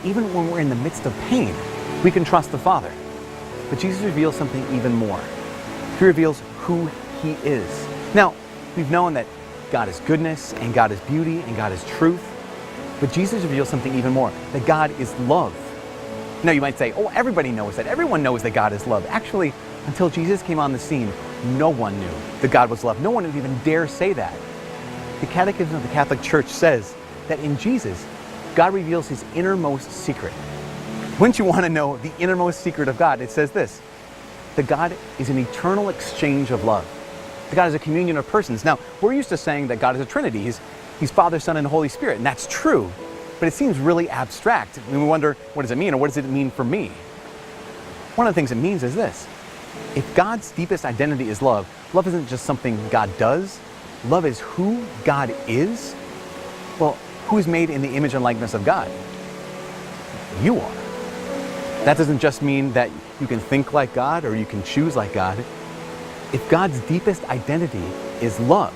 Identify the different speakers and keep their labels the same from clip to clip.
Speaker 1: even when we're in the midst of pain, we can trust the Father. But Jesus reveals something even more. He reveals who he is. Now, we've known that God is goodness, and God is beauty, and God is truth. But Jesus reveals something even more, that God is love. Now, you might say, oh, everybody knows that. Everyone knows that God is love. Actually, until Jesus came on the scene, no one knew that God was love. No one would even dare say that. The Catechism of the Catholic Church says that in Jesus, God reveals his innermost secret. Wouldn't you want to know the innermost secret of God? It says this, that God is an eternal exchange of love. That God is a communion of persons. Now, we're used to saying that God is a Trinity. He's Father, Son, and Holy Spirit, and that's true. But it seems really abstract. We wonder, what does it mean, or what does it mean for me? One of the things it means is this. If God's deepest identity is love, love isn't just something God does. Love is who God is. Well, who's made in the image and likeness of God? You are. That doesn't just mean that you can think like God or you can choose like God. If God's deepest identity is love,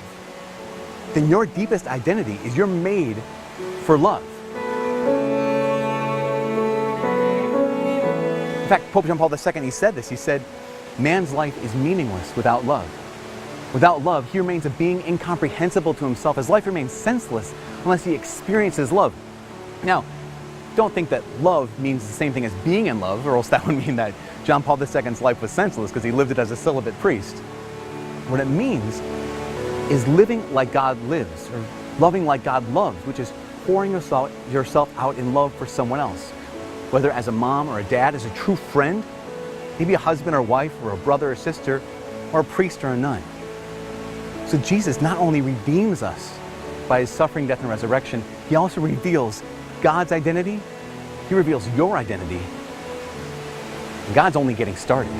Speaker 1: then your deepest identity is you're made for love. In fact, Pope John Paul II, he said this. He said, man's life is meaningless without love. Without love, he remains a being incomprehensible to himself. His life remains senseless unless he experiences love. Now, don't think that love means the same thing as being in love, or else that would mean that John Paul II's life was senseless because he lived it as a celibate priest. What it means is living like God lives, or loving like God loves, which is pouring yourself out in love for someone else. Whether as a mom or a dad, as a true friend, maybe a husband or wife, or a brother or sister, or a priest or a nun. So Jesus not only redeems us by his suffering, death, and resurrection, he also reveals God's identity. He reveals your identity. And God's only getting started.